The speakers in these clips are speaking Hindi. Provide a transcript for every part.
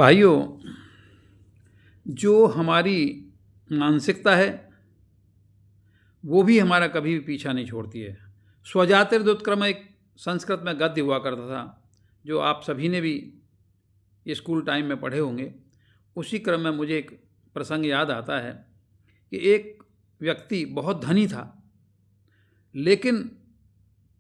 भाइयों, जो हमारी मानसिकता है वो भी हमारा कभी भी पीछा नहीं छोड़ती है। स्वजातिर्दुत्क्रम एक संस्कृत में गद्य हुआ करता था, जो आप सभी ने भी स्कूल टाइम में पढ़े होंगे। उसी क्रम में मुझे एक प्रसंग याद आता है कि एक व्यक्ति बहुत धनी था, लेकिन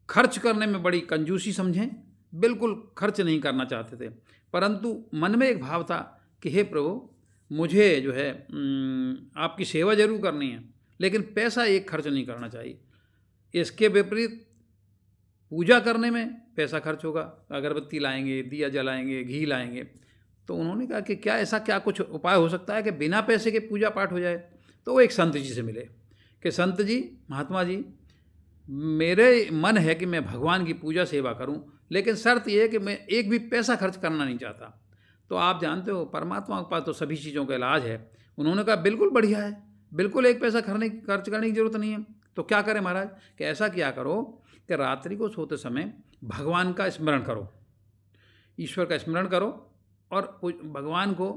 खर्च करने में बड़ी कंजूसी समझें, बिल्कुल खर्च नहीं करना चाहते थे। परंतु मन में एक भाव था कि हे प्रभु, मुझे जो है आपकी सेवा जरूर करनी है, लेकिन पैसा एक खर्च नहीं करना चाहिए। इसके विपरीत पूजा करने में पैसा खर्च होगा, अगरबत्ती लाएंगे, दिया जलाएंगे, घी लाएंगे। तो उन्होंने कहा कि क्या कुछ उपाय हो सकता है कि बिना पैसे के पूजा पाठ हो जाए। तो वो एक संत जी से मिले कि संत जी, महात्मा जी, मेरे मन है कि मैं भगवान की पूजा सेवा करूं, लेकिन शर्त यह है कि मैं एक भी पैसा खर्च करना नहीं चाहता। तो आप जानते हो, परमात्मा के पास तो सभी चीज़ों का इलाज है। उन्होंने कहा बिल्कुल बढ़िया है, बिल्कुल एक पैसा खर्च करने की ज़रूरत नहीं है। तो क्या करें महाराज? कि ऐसा क्या करो कि रात्रि को सोते समय भगवान का स्मरण करो, ईश्वर का स्मरण करो, और भगवान को,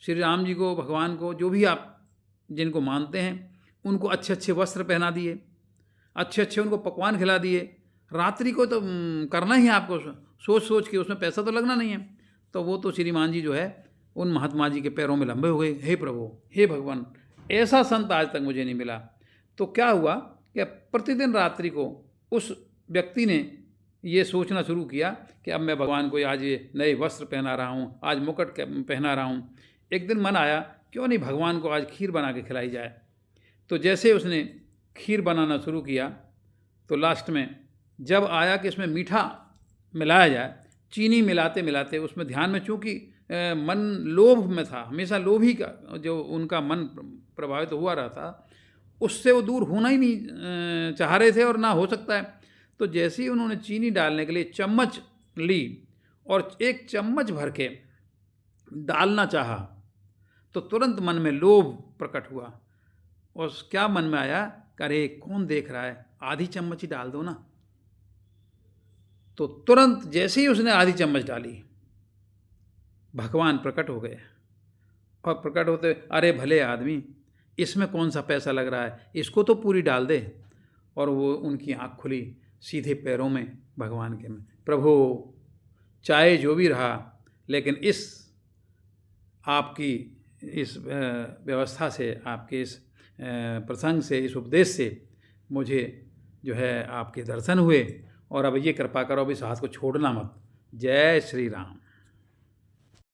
श्री राम जी को, भगवान को, जो भी आप जिनको मानते हैं, उनको अच्छे अच्छे वस्त्र पहना दिए, अच्छे अच्छे उनको पकवान खिला दिए। रात्रि को तो करना ही है आपको, सोच सोच के, उसमें पैसा तो लगना नहीं है। तो वो तो श्रीमान जी जो है उन महात्मा जी के पैरों में लंबे हो गए, हे प्रभु, हे भगवान, ऐसा संत आज तक मुझे नहीं मिला। तो क्या हुआ कि प्रतिदिन रात्रि को उस व्यक्ति ने ये सोचना शुरू किया कि अब मैं भगवान को आज ये नए वस्त्र पहना रहा हूँ, आज मुकुट पहना रहा हूँ। एक दिन मन आया, क्यों नहीं भगवान को आज खीर बना के खिलाई जाए। तो जैसे उसने खीर बनाना शुरू किया, तो लास्ट में जब आया कि इसमें मीठा मिलाया जाए, चीनी मिलाते मिलाते उसमें ध्यान में, चूँकि मन लोभ में था, हमेशा लोभी का जो उनका मन प्रभावित हुआ रहा था, उससे वो दूर होना ही नहीं चाह रहे थे, और ना हो सकता है। तो जैसे ही उन्होंने चीनी डालने के लिए चम्मच ली और एक चम्मच भर के डालना चाहा, तो तुरंत मन में लोभ प्रकट हुआ। और क्या मन में आया, अरे कौन देख रहा है, आधी चम्मच ही डाल दो ना। तो तुरंत जैसे ही उसने आधी चम्मच डाली, भगवान प्रकट हो गए। और प्रकट होते, अरे भले आदमी, इसमें कौन सा पैसा लग रहा है, इसको तो पूरी डाल दे। और वो उनकी आँख खुली, सीधे पैरों में भगवान के में, प्रभु, चाहे जो भी रहा, लेकिन इस आपकी इस व्यवस्था से, आपके इस प्रसंग से, इस उपदेश से मुझे जो है आपके दर्शन हुए, और अब ये कृपा करो, अब इस हाथ को छोड़ना मत। जय श्री राम।